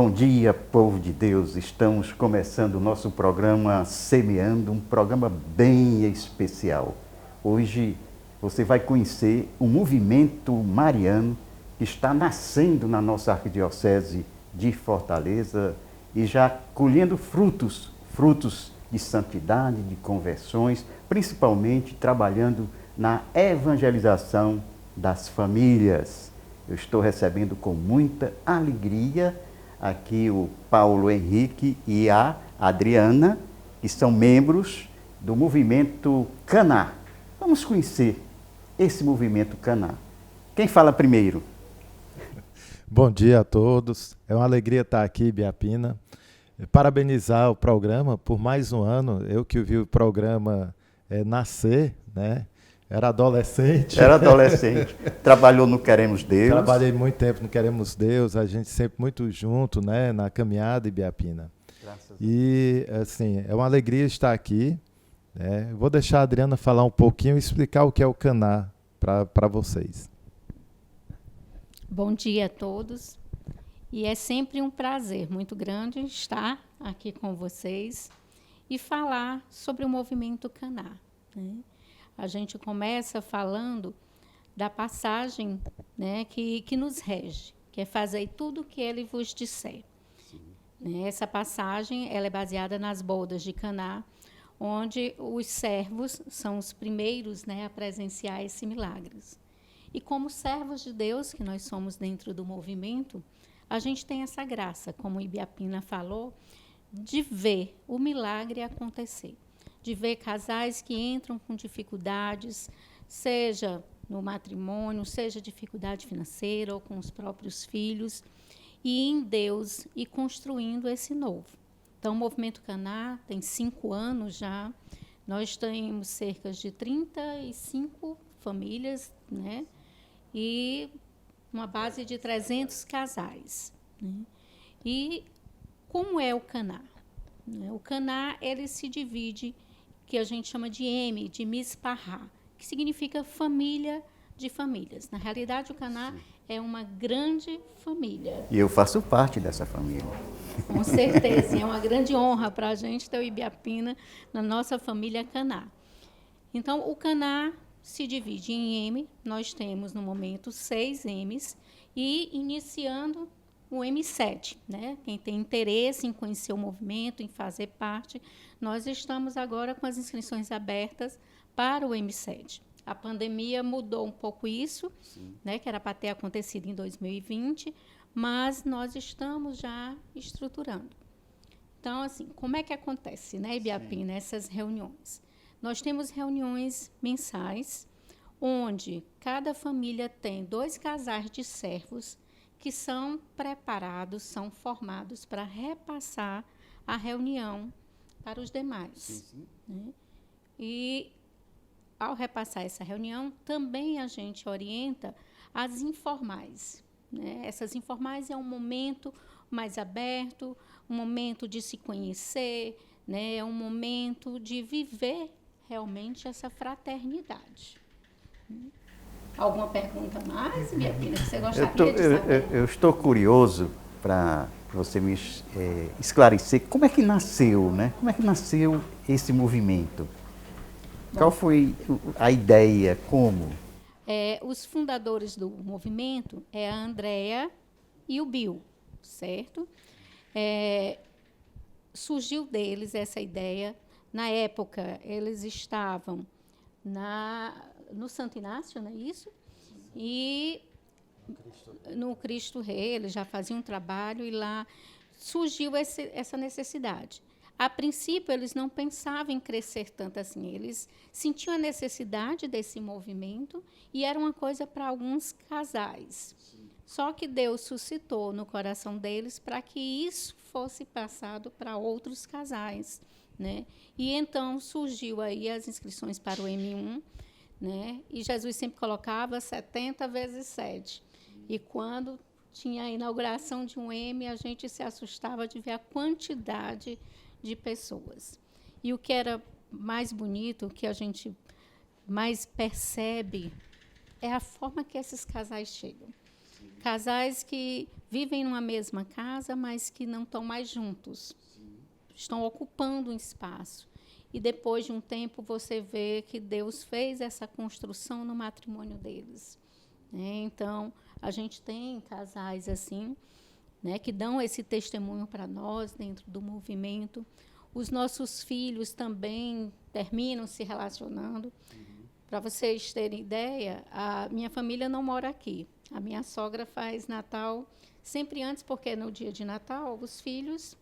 Bom dia, povo de Deus. Estamos começando o nosso programa Semeando, um programa bem especial. Hoje você vai conhecer um movimento mariano que está nascendo na nossa arquidiocese de Fortaleza e já colhendo frutos de santidade, de conversões, principalmente trabalhando na evangelização das famílias. Eu estou recebendo com muita alegria aqui o Paulo Henrique e a Adriana, que são membros do movimento Caná. Vamos conhecer esse movimento Caná. Quem fala primeiro? Bom dia a todos. É uma alegria estar aqui, Ibiapina. Parabenizar o programa por mais um ano. Eu que vi o programa nascer, né? Era adolescente. Trabalhou no Queremos Deus. Trabalhei muito tempo no Queremos Deus, a gente sempre muito junto, né, na caminhada, Ibiapina. E, assim, é uma alegria estar aqui. Né? Vou deixar a Adriana falar um pouquinho e explicar o que é o Caná para vocês. Bom dia a todos. E é sempre um prazer muito grande estar aqui com vocês e falar sobre o movimento Caná, né? A gente começa falando da passagem, né, que nos rege, que é fazer tudo o que ele vos disser. Né? Essa passagem ela é baseada nas bodas de Caná, onde os servos são os primeiros, né, a presenciar esse milagre. E como servos de Deus, que nós somos dentro do movimento, a gente tem essa graça, como Ibiapina falou, de ver o milagre acontecer. De ver casais que entram com dificuldades, seja no matrimônio, seja dificuldade financeira ou com os próprios filhos, e em Deus e construindo esse novo. Então, o Movimento Caná tem 5 anos já, nós temos cerca de 35 famílias, né? E uma base de 300 casais. Né? E como é o Caná? O Caná ele se divide, que a gente chama de M, de Misparrá, que significa família de famílias. Na realidade, o Caná é uma grande família. E eu faço parte dessa família. Com certeza, é uma grande honra para a gente ter o Ibiapina na nossa família Caná. Então, o Caná se divide em M, nós temos no momento 6 M's, e iniciando o M7, né? Quem tem interesse em conhecer o movimento, em fazer parte, nós estamos agora com as inscrições abertas para o M7. A pandemia mudou um pouco isso, né? Que era para ter acontecido em 2020, mas nós estamos já estruturando. Então, assim, como é que acontece, né, Ibiapina, essas reuniões? Nós temos reuniões mensais, onde cada família tem 2 casais de servos que são preparados, são formados para repassar a reunião para os demais. Né? E, ao repassar essa reunião, também a gente orienta as informais. Né? Essas informais é um momento mais aberto, um momento de se conhecer, né? É um momento de viver realmente essa fraternidade. Alguma pergunta mais, minha filha, que você gostaria de saber? Eu estou curioso para você me esclarecer como é que nasceu, né? Como é que nasceu esse movimento? Bom, qual foi a ideia, como? Os fundadores do movimento é a Andréa e o Bill, certo? Surgiu deles essa ideia. Na época, eles estavam no Santo Inácio, não é isso? E no Cristo Rei, eles já faziam um trabalho e lá surgiu essa necessidade. A princípio, eles não pensavam em crescer tanto assim. Eles sentiam a necessidade desse movimento e era uma coisa para alguns casais. Só que Deus suscitou no coração deles para que isso fosse passado para outros casais. Né? E então surgiu aí as inscrições para o M1, né? E Jesus sempre colocava 70 vezes 7. E quando tinha a inauguração de um M, a gente se assustava de ver a quantidade de pessoas. E o que era mais bonito, o que a gente mais percebe, é a forma que esses casais chegam. Casais que vivem numa mesma casa, mas que não estão mais juntos. Estão ocupando um espaço. E depois de um tempo você vê que Deus fez essa construção no matrimônio deles. Né? Então, a gente tem casais assim, né, que dão esse testemunho para nós dentro do movimento. Os nossos filhos também terminam se relacionando. Para vocês terem ideia, a minha família não mora aqui. A minha sogra faz Natal sempre antes, porque no dia de Natal os filhos,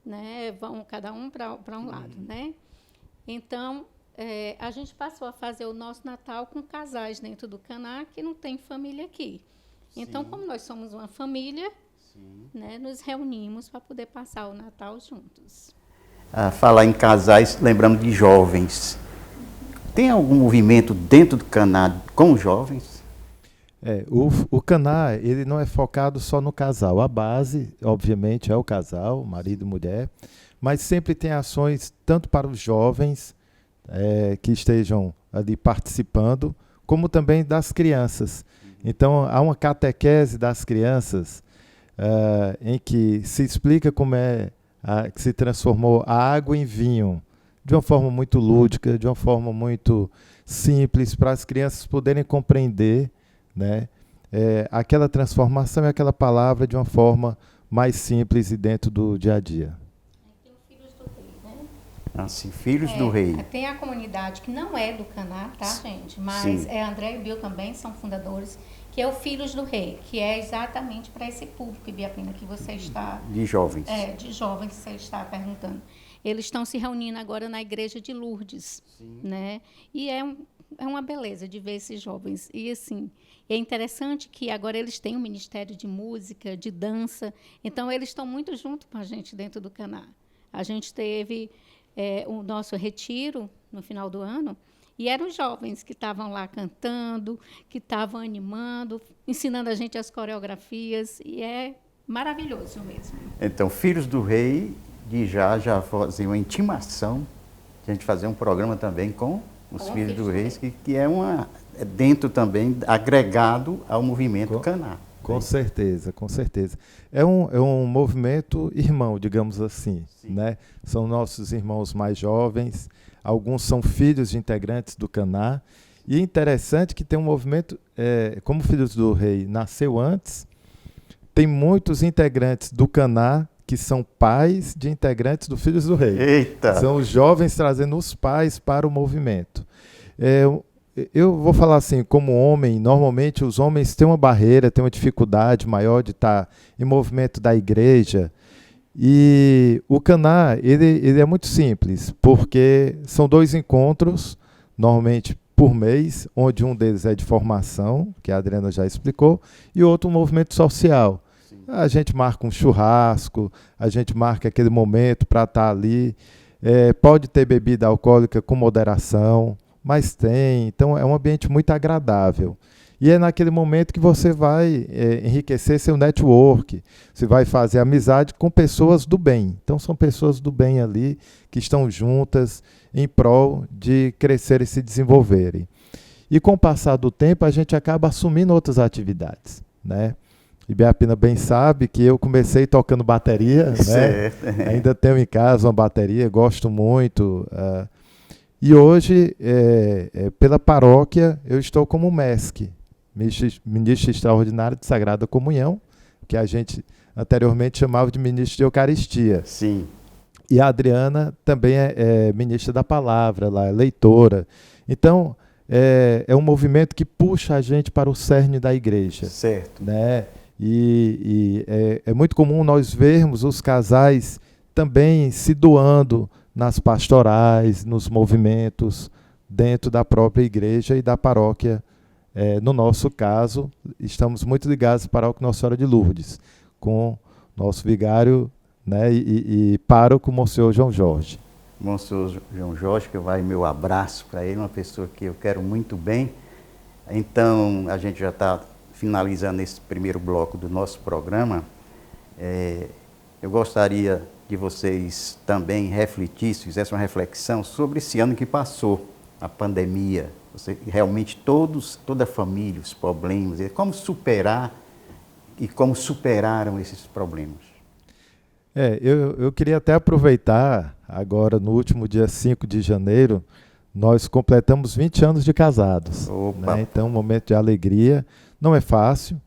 né, vão cada um para um lado, né? Então, a gente passou a fazer o nosso Natal com casais dentro do Caná que não tem família aqui. Então, como nós somos uma família, né, nos reunimos para poder passar o Natal juntos. Falar em casais, lembrando de jovens. Tem algum movimento dentro do Caná com jovens? O Caná, ele não é focado só no casal. A base, obviamente, é o casal, marido e mulher, mas sempre tem ações tanto para os jovens que estejam ali participando, como também das crianças. Então, há uma catequese das crianças em que se explica como que se transformou a água em vinho, de uma forma muito lúdica, de uma forma muito simples, para as crianças poderem compreender, né, aquela transformação e aquela palavra de uma forma mais simples e dentro do dia a dia. Tem o Filhos do Rei, né? Assim, Filhos do Rei. Tem a comunidade que não é do Caná, tá, gente? Mas André e Bill também são fundadores, que é o Filhos do Rei, que é exatamente para esse público, Ibiapina, que você está... De jovens. De jovens que você está perguntando. Eles estão se reunindo agora na igreja de Lourdes, né? E é uma beleza de ver esses jovens. E, assim, é interessante que agora eles têm um ministério de música, de dança. Então, eles estão muito junto com a gente dentro do Caná. A gente teve o nosso retiro no final do ano, e eram os jovens que estavam lá cantando, que estavam animando, ensinando a gente as coreografias, e é maravilhoso mesmo. Então, Filhos do Rei, já fazia uma intimação, de a gente fazer um programa também com os Filhos do Rei, que é dentro também, agregado ao movimento Caná. Com certeza, com certeza. É um movimento irmão, digamos assim, né? São nossos irmãos mais jovens, alguns são filhos de integrantes do Caná, e é interessante que tem um movimento, como Filhos do Rei nasceu antes, tem muitos integrantes do Caná que são pais de integrantes do Filhos do Rei. Eita! São os jovens trazendo os pais para o movimento. Eu vou falar assim, como homem, normalmente os homens têm uma barreira, têm uma dificuldade maior de estar em movimento da igreja. E o Caná, ele é muito simples, porque são 2 encontros, normalmente por mês, onde um deles é de formação, que a Adriana já explicou, e outro um movimento social. A gente marca um churrasco, a gente marca aquele momento para estar ali. Pode ter bebida alcoólica com moderação, mas tem. Então, é um ambiente muito agradável. E é naquele momento que você vai enriquecer seu network, você vai fazer amizade com pessoas do bem. Então, são pessoas do bem ali, que estão juntas em prol de crescer e se desenvolverem. E com o passar do tempo, a gente acaba assumindo outras atividades, né? Ibiapina bem sabe que eu comecei tocando bateria, né? Ainda tenho em casa uma bateria, gosto muito. E hoje, pela paróquia, eu estou como MESC, Ministro Extraordinário de Sagrada Comunhão, que a gente anteriormente chamava de Ministro de Eucaristia. Sim. E a Adriana também é ministra da Palavra, lá, é leitora. Então, é um movimento que puxa a gente para o cerne da igreja. Certo. Né? E é muito comum nós vermos os casais também se doando nas pastorais, nos movimentos, dentro da própria igreja e da paróquia. No nosso caso, estamos muito ligados à paróquia Nossa Senhora de Lourdes, com nosso vigário, né, e pároco, Monsenhor João Jorge. Monsenhor João Jorge, que vai meu abraço para ele, uma pessoa que eu quero muito bem. Então, a gente já está finalizando esse primeiro bloco do nosso programa. Eu gostaria que vocês também refletissem, fizessem uma reflexão sobre esse ano que passou, a pandemia. Realmente toda a família, os problemas, como superar e como superaram esses problemas. Eu queria até aproveitar, agora no último dia 5 de janeiro, nós completamos 20 anos de casados. Né? Então, um momento de alegria, não é fácil.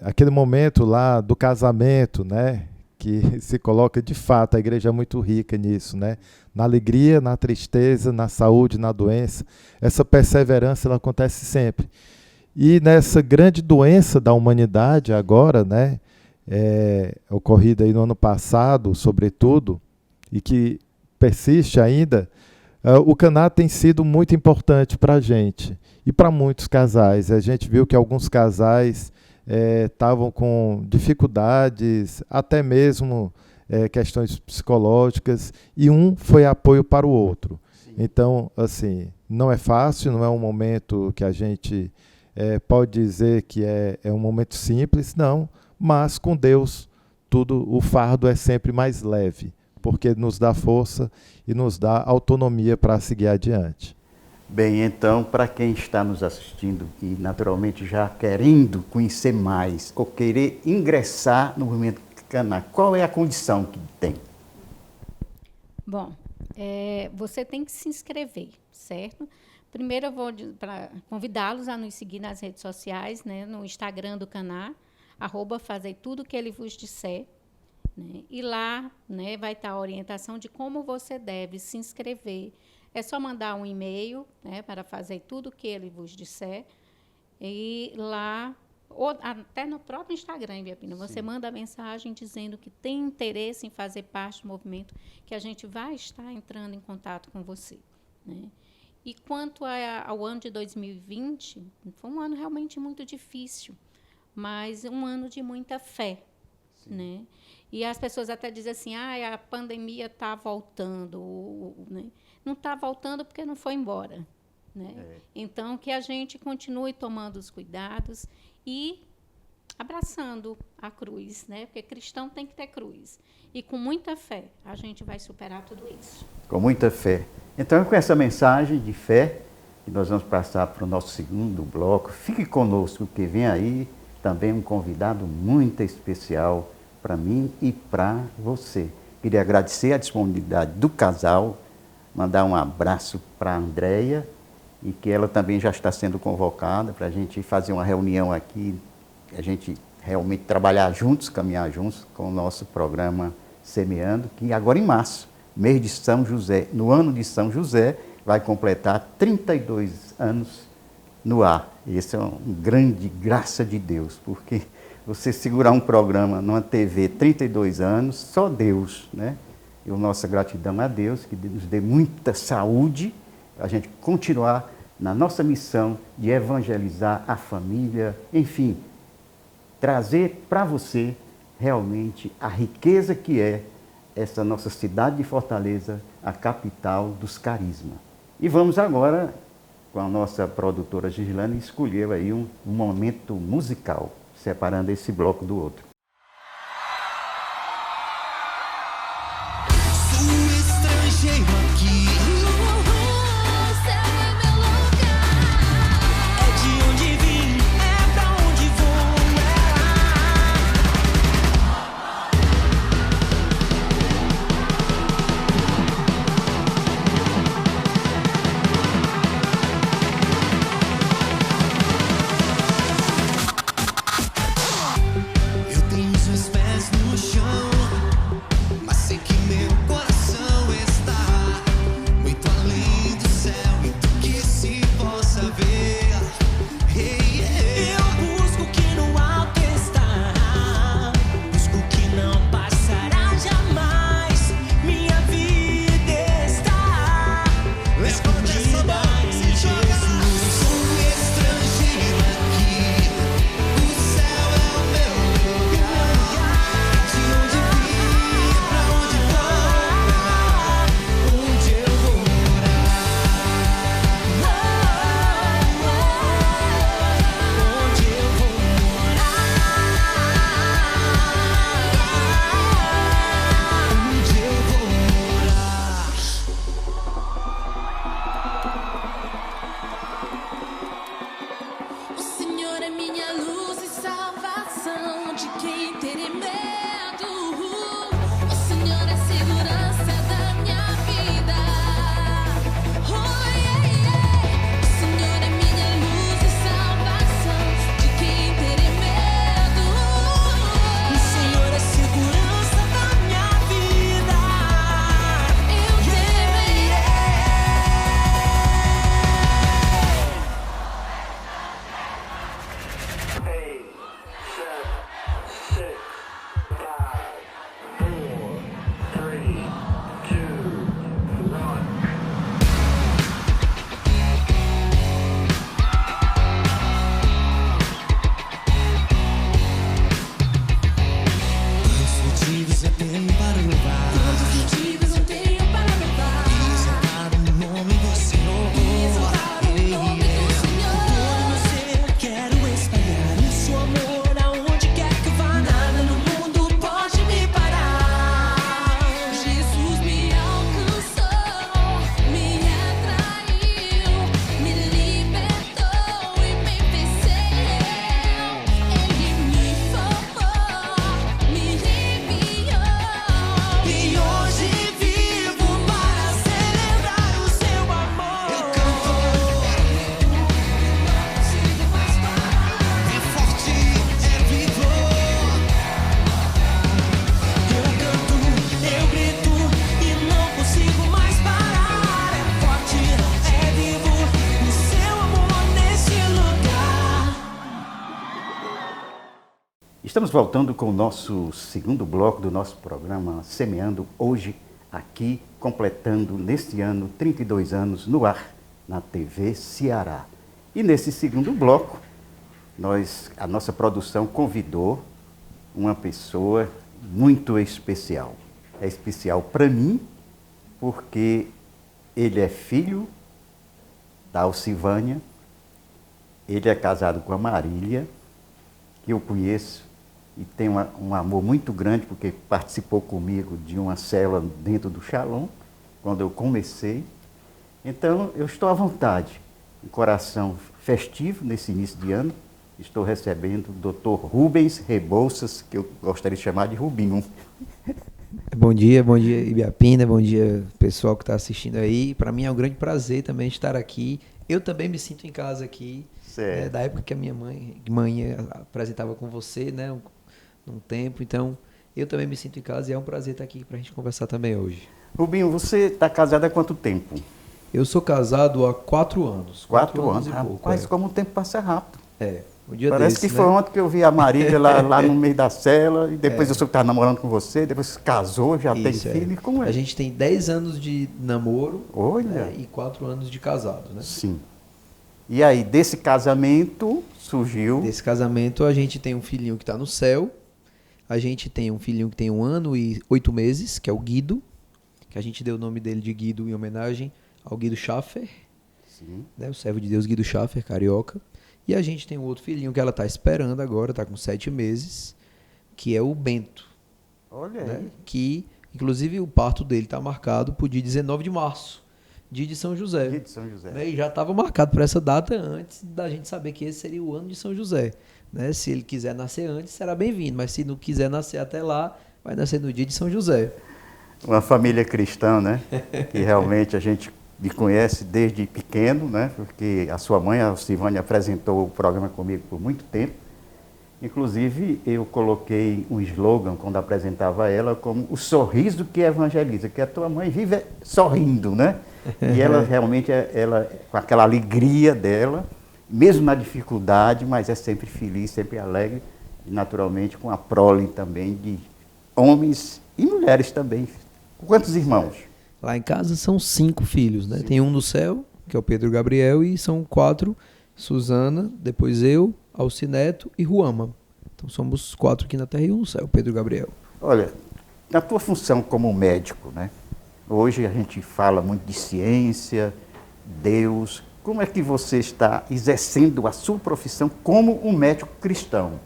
Aquele momento lá do casamento, né? Que se coloca de fato, a igreja é muito rica nisso, né? Na alegria, na tristeza, na saúde, na doença. Essa perseverança ela acontece sempre. E nessa grande doença da humanidade agora, né? Ocorrida aí no ano passado, sobretudo, e que persiste ainda, o Caná tem sido muito importante para a gente e para muitos casais. A gente viu que alguns casais estavam com dificuldades, até mesmo questões psicológicas, e um foi apoio para o outro. Sim. Então, assim, não é fácil, não é um momento que a gente pode dizer que é um momento simples, não, mas com Deus o fardo é sempre mais leve, porque nos dá força e nos dá autonomia para seguir adiante. Bem, então, para quem está nos assistindo e naturalmente já querendo conhecer mais ou querer ingressar no movimento Caná, qual é a condição que tem? Bom, você tem que se inscrever, certo? Primeiro eu vou convidá-los a nos seguir nas redes sociais, né, no Instagram do Caná, @fazei tudo que ele vos disser. Né? E lá, né, vai estar a orientação de como você deve se inscrever. É só mandar um e-mail, né, para fazer tudo o que ele vos disser. E lá, ou até no próprio Instagram, em Biapina, você manda a mensagem dizendo que tem interesse em fazer parte do movimento, que a gente vai estar entrando em contato com você. Né? E quanto ao ano de 2020, foi um ano realmente muito difícil, mas um ano de muita fé. Né? E as pessoas até dizem assim, a pandemia está voltando. Né? Não está voltando porque não foi embora. Né? Então, que a gente continue tomando os cuidados e abraçando a cruz, né? Porque cristão tem que ter cruz. E com muita fé, a gente vai superar tudo isso. Com muita fé. Então, com essa mensagem de fé, que nós vamos passar para o nosso segundo bloco. Fique conosco, que vem aí também um convidado muito especial para mim e para você. Queria agradecer a disponibilidade do casal, mandar um abraço para a Andréia, e que ela também já está sendo convocada para a gente fazer uma reunião aqui, a gente realmente trabalhar juntos, caminhar juntos com o nosso programa Semeando, que agora em março, mês de São José, no ano de São José, vai completar 32 anos no ar. E isso é uma grande graça de Deus, porque você segurar um programa numa TV 32 anos, só Deus, né? E a nossa gratidão a Deus, que nos dê muita saúde, a gente continuar na nossa missão de evangelizar a família, enfim, trazer para você realmente a riqueza que é essa nossa cidade de Fortaleza, a capital dos carismas. E vamos agora, com a nossa produtora Gislane, escolher aí um momento musical, separando esse bloco do outro. Sou estrangeiro aqui. Meu coração está Estamos voltando com o nosso segundo bloco do nosso programa Semeando, hoje aqui completando neste ano 32 anos no ar, na TV Ceará. E nesse segundo bloco, a nossa produção convidou uma pessoa muito especial. É especial para mim, porque ele é filho da Alcivânia, ele é casado com a Marília, que eu conheço e tem um amor muito grande, porque participou comigo de uma célula dentro do Shalom, quando eu comecei. Então, eu estou à vontade, um coração festivo nesse início de ano. Estou recebendo o Dr. Rubens Rebouças, que eu gostaria de chamar de Rubinho. Bom dia Ibiapina, bom dia pessoal que está assistindo aí. Para mim é um grande prazer também estar aqui. Eu também me sinto em casa aqui, né, da época que a minha mãe apresentava com você, né, num tempo. Então, eu também me sinto em casa e é um prazer estar aqui para a gente conversar também hoje. Rubinho, você está casado há quanto tempo? Eu sou casado há 4 anos. 4 anos? E pouco, Rapaz, como o tempo passa rápido. Um dia Parece desse, que foi ontem que eu vi a Marília lá no meio da cela, e depois eu soube que estava namorando com você, depois casou, já tem filho. Como é? A gente tem 10 anos de namoro, Olha. e 4 anos de casado, né? Sim. E aí, desse casamento surgiu... Desse casamento, a gente tem um filhinho que está no céu. A gente tem um filhinho que tem 1 ano e 8 meses, que é o Guido, que a gente deu o nome dele de Guido em homenagem ao Guido Schaffer, né, o servo de Deus Guido Schaffer, carioca. E a gente tem um outro filhinho que ela está esperando agora, está com 7 meses, que é o Bento. Olha Né, aí. que, inclusive, o parto dele está marcado para o dia 19 de março, dia de São José. Dia de São José. Né, e já estava marcado para essa data antes da gente saber que esse seria o ano de São José. Né? Se ele quiser nascer antes, será bem-vindo, mas se não quiser nascer até lá, vai nascer no dia de São José. Uma família cristã, né? Que realmente a gente me conhece desde pequeno, né? Porque a sua mãe, a Silvânia, apresentou o programa comigo por muito tempo. Inclusive, eu coloquei um slogan, quando apresentava ela, como o sorriso que evangeliza, que a tua mãe vive sorrindo, né? E ela realmente, ela, com aquela alegria dela, mesmo na dificuldade, mas é sempre feliz, sempre alegre, e naturalmente com a prole também de homens e mulheres também. Quantos irmãos? Lá em casa são 5 filhos, né? Tem um no céu, que é o Pedro Gabriel, e são 4, Suzana, depois eu, Alcineto e Ruama. Então somos 4 aqui na Terra e um no céu, Pedro Gabriel. Olha, na tua função como médico, né? Hoje a gente fala muito de ciência, Deus. Como é que você está exercendo a sua profissão como um médico cristão?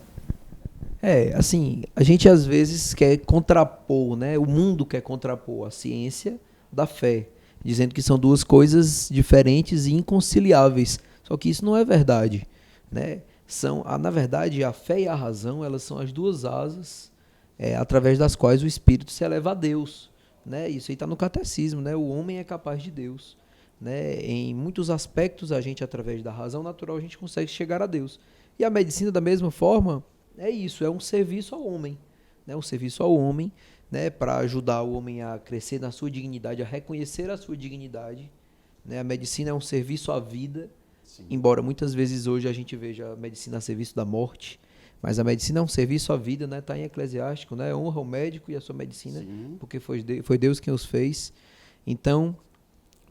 Assim, a gente às vezes quer contrapor, né? O mundo quer contrapor a ciência da fé, dizendo que são 2 coisas diferentes e inconciliáveis. Só que isso não é verdade, né? Na verdade, a fé e a razão, elas são as 2 asas através das quais o espírito se eleva a Deus, né? Isso aí está no catecismo, né? O homem é capaz de Deus. Né? Em muitos aspectos, a gente, através da razão natural, a gente consegue chegar a Deus. E a medicina, da mesma forma, é isso, é um serviço ao homem. Né? Um serviço ao homem, né? Para ajudar o homem a crescer na sua dignidade, a reconhecer a sua dignidade. Né? A medicina é um serviço à vida, embora muitas vezes hoje a gente veja a medicina a serviço da morte, mas a medicina é um serviço à vida, né? Está em Eclesiástico, né? Honra o médico e a sua medicina, porque foi Deus quem os fez. Então,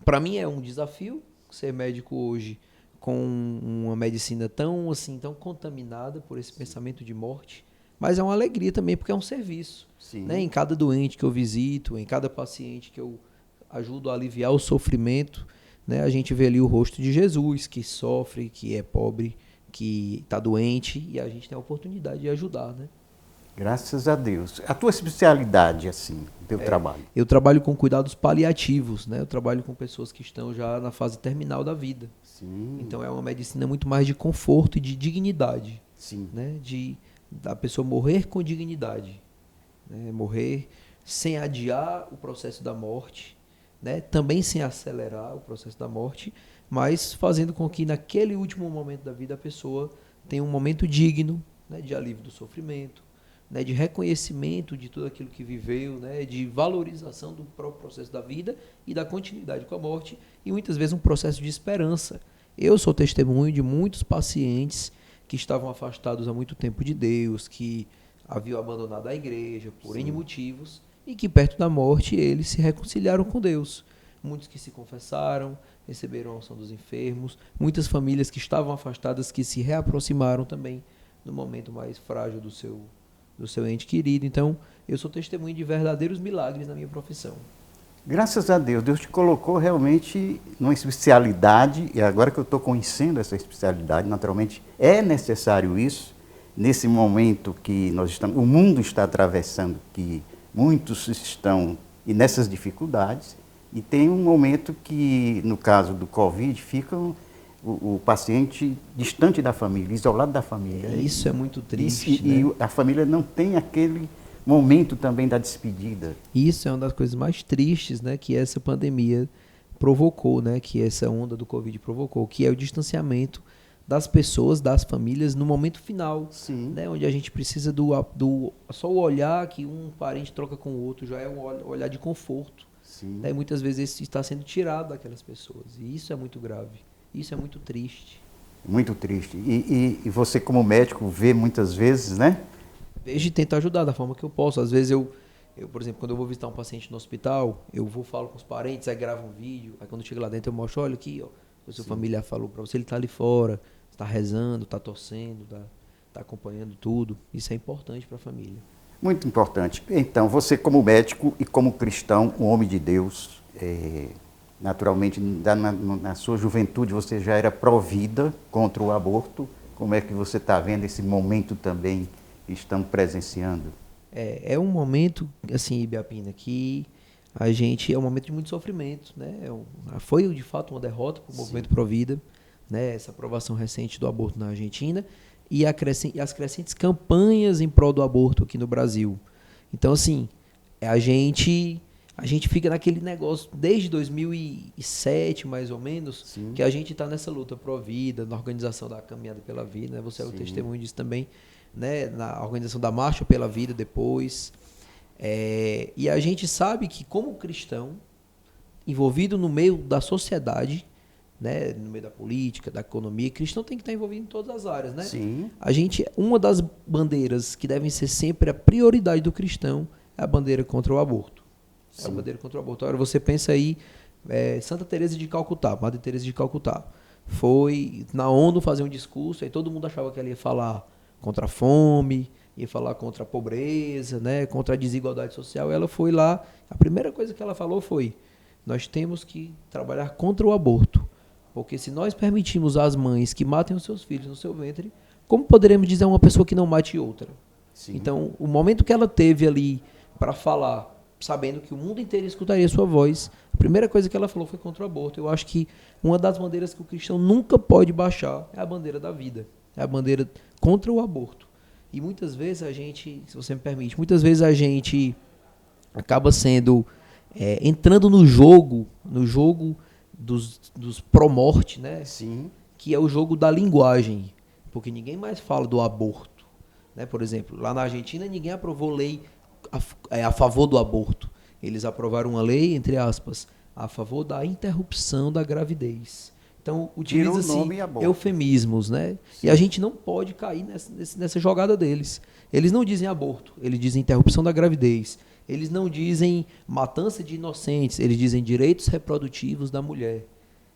para mim é um desafio ser médico hoje com uma medicina tão contaminada por esse pensamento de morte, mas é uma alegria também porque é um serviço. Né? Em cada doente que eu visito, em cada paciente que eu ajudo a aliviar o sofrimento, né? A gente vê ali o rosto de Jesus, que sofre, que é pobre, que está doente, e a gente tem a oportunidade de ajudar, né? Graças a Deus. A tua especialidade, assim, o teu trabalho? Eu trabalho com cuidados paliativos, né? Eu trabalho com pessoas que estão já na fase terminal da vida. Sim. Então é uma medicina muito mais de conforto e de dignidade. Sim. Né? Da pessoa morrer com dignidade. Né? Morrer sem adiar o processo da morte, né? Também sem acelerar o processo da morte, mas fazendo com que naquele último momento da vida a pessoa tenha um momento digno, né? De alívio do sofrimento, né, de reconhecimento de tudo aquilo que viveu, né, de valorização do próprio processo da vida e da continuidade com a morte, e muitas vezes um processo de esperança. Eu sou testemunho de muitos pacientes que estavam afastados há muito tempo de Deus, que haviam abandonado a igreja por N motivos, e que perto da morte eles se reconciliaram com Deus. Muitos que se confessaram, receberam a unção dos enfermos, muitas famílias que estavam afastadas que se reaproximaram também no momento mais frágil do seu ente querido. Então, eu sou testemunho de verdadeiros milagres na minha profissão. Graças a Deus, Deus te colocou realmente numa especialidade, e agora que eu estou conhecendo essa especialidade, naturalmente é necessário isso, nesse momento que o mundo está atravessando, que muitos estão e nessas dificuldades, e tem um momento que, no caso do Covid, fica o paciente distante da família, isolado da família. Isso é muito triste, né? E a família não tem aquele momento também da despedida. Isso é uma das coisas mais tristes, né, que essa pandemia provocou, né, que essa onda do Covid provocou, que é o distanciamento das pessoas, das famílias, no momento final, né, onde a gente precisa só o olhar que um parente troca com o outro, já é um olhar de conforto. Né, e muitas vezes isso está sendo tirado daquelas pessoas, e isso é muito grave, isso é muito triste. Muito triste. E você, como médico, vê muitas vezes, né? Desde tentar ajudar da forma que eu posso. Às vezes eu, por exemplo, quando eu vou visitar um paciente no hospital, falo com os parentes, aí gravo um vídeo, aí quando eu chego lá dentro eu mostro, olha aqui, ó, o seu familiar falou para você, ele está ali fora, está rezando, está torcendo, está acompanhando tudo. Isso é importante para a família. Muito importante. Então, você como médico e como cristão, um homem de Deus, naturalmente, na sua juventude você já era pró-vida contra o aborto. Como é que você está vendo esse momento também que estamos presenciando? É um momento, assim, Ibiapina, que é um momento de muito sofrimento, né? Foi, de fato, uma derrota para o movimento pró-vida, né? Essa aprovação recente do aborto na Argentina e as crescentes campanhas em prol do aborto aqui no Brasil. Então, assim, a gente fica naquele negócio desde 2007, mais ou menos, que a gente está nessa luta pró-vida, na organização da Caminhada pela Vida, né? Você é o testemunho disso também, né? Na organização da Marcha pela Vida depois. E a gente sabe que, como cristão, envolvido no meio da sociedade, né? No meio da política, da economia, cristão tem que estar envolvido em todas as áreas, né? Sim. Uma das bandeiras que devem ser sempre a prioridade do cristão é a bandeira contra o aborto. É a bandeira contra o aborto. Agora você pensa aí, Santa Teresa de Calcutá, Madre Teresa de Calcutá, foi na ONU fazer um discurso, aí todo mundo achava que ela ia falar contra a fome, ia falar contra a pobreza, né, contra a desigualdade social. Ela foi lá, a primeira coisa que ela falou foi: nós temos que trabalhar contra o aborto, porque se nós permitirmos às mães que matem os seus filhos no seu ventre, como poderemos dizer a uma pessoa que não mate outra? Então, o momento que ela teve ali para falar, sabendo que o mundo inteiro escutaria sua voz, a primeira coisa que ela falou foi contra o aborto. Eu acho que uma das bandeiras que o cristão nunca pode baixar é a bandeira da vida, é a bandeira contra o aborto. E muitas vezes a gente, se você me permite, a gente acaba sendo, entrando no jogo dos pró-morte, né? Sim. Que é o jogo da linguagem, porque ninguém mais fala do aborto, né? Por exemplo, lá na Argentina ninguém aprovou lei a favor do aborto. Eles aprovaram uma lei, entre aspas, a favor da interrupção da gravidez. Então, utiliza-se eufemismos, né? Sim. E a gente não pode cair nessa jogada deles. Eles não dizem aborto, eles dizem interrupção da gravidez. Eles não dizem matança de inocentes, eles dizem direitos reprodutivos da mulher.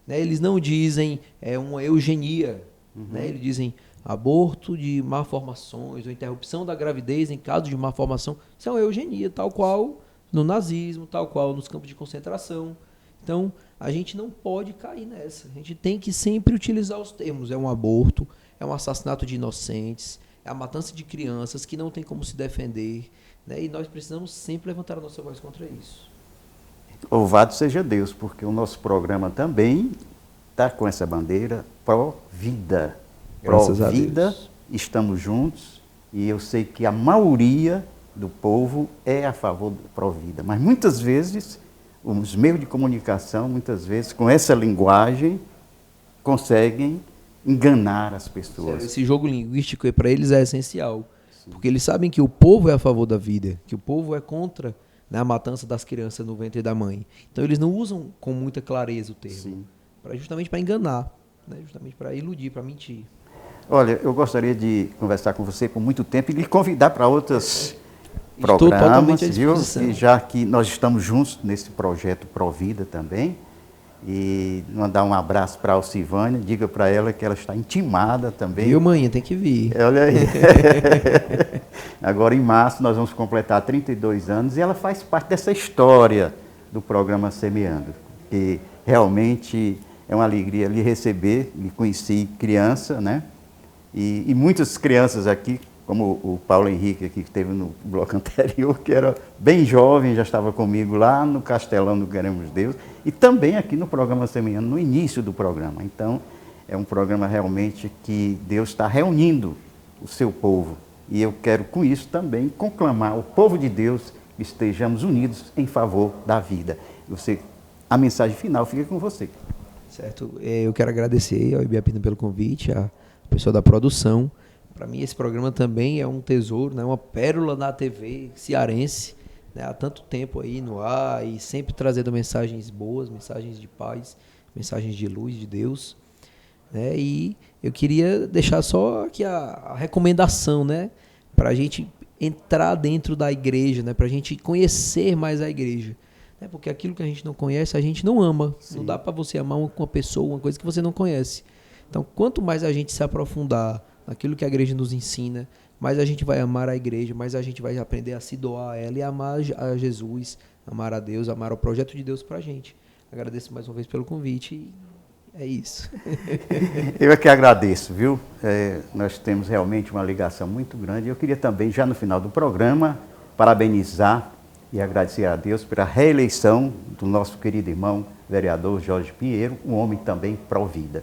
Né? Eles não dizem uma eugenia, né? Eles dizem aborto de malformações ou interrupção da gravidez em caso de malformação. Isso é uma eugenia, tal qual no nazismo, tal qual nos campos de concentração. Então, a gente não pode cair nessa. A gente tem que sempre utilizar os termos. É um aborto, é um assassinato de inocentes, é a matança de crianças que não tem como se defender. Né? E nós precisamos sempre levantar a nossa voz contra isso. Louvado seja Deus, porque o nosso programa também está com essa bandeira pró-vida. Pró-vida, estamos juntos, e eu sei que a maioria do povo é a favor do pró-vida. Mas muitas vezes, os meios de comunicação, com essa linguagem, conseguem enganar as pessoas. Esse jogo linguístico para eles é essencial. Sim. Porque eles sabem que o povo é a favor da vida, que o povo é contra, né, a matança das crianças no ventre da mãe. Então eles não usam com muita clareza o termo, justamente para enganar, né, justamente para iludir, para mentir. Olha, eu gostaria de conversar com você por muito tempo e lhe convidar para outros Estou programas, totalmente à viu? disposição. E já que nós estamos juntos nesse projeto Provida também, e mandar um abraço para a Alcivânia, diga para ela que ela está intimada também. Viu, manhã, tem que vir. Olha aí. Agora, em março, nós vamos completar 32 anos e ela faz parte dessa história do programa Semeando, que realmente é uma alegria lhe receber, lhe conheci criança, né? E muitas crianças aqui, como o Paulo Henrique aqui, que esteve no bloco anterior, que era bem jovem, já estava comigo lá no Castelão do Queremos Deus, e também aqui no programa Semeando, no início do programa. Então, é um programa realmente que Deus está reunindo o seu povo. E eu quero, com isso, também conclamar ao povo de Deus que estejamos unidos em favor da vida. A mensagem final fica com você. Certo. Eu quero agradecer ao Ibiapina pelo convite, a pessoa da produção. Para mim, esse programa também é um tesouro, né? Uma pérola na TV cearense, né? Há tanto tempo aí no ar e sempre trazendo mensagens boas, mensagens de paz, mensagens de luz de Deus, né? E eu queria deixar só aqui a recomendação, né? Para a gente entrar dentro da igreja, né? Para a gente conhecer mais a igreja. Né? Porque aquilo que a gente não conhece, a gente não ama. Sim. Não dá para você amar uma pessoa, uma coisa que você não conhece. Então, quanto mais a gente se aprofundar naquilo que a igreja nos ensina, mais a gente vai amar a igreja, mais a gente vai aprender a se doar a ela e amar a Jesus, amar a Deus, amar o projeto de Deus para a gente. Agradeço mais uma vez pelo convite e é isso. Eu é que agradeço, viu? Nós temos realmente uma ligação muito grande. Eu queria também, já no final do programa, parabenizar e agradecer a Deus pela reeleição do nosso querido irmão, vereador Jorge Pinheiro, um homem também pró-vida.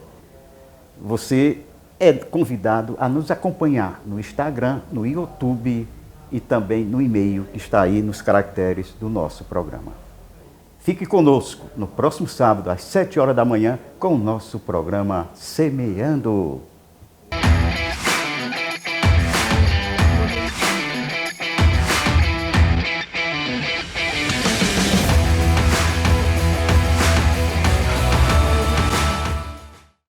Você é convidado a nos acompanhar no Instagram, no YouTube e também no e-mail que está aí nos caracteres do nosso programa. Fique conosco no próximo sábado, às 7 horas da manhã, com o nosso programa Semeando.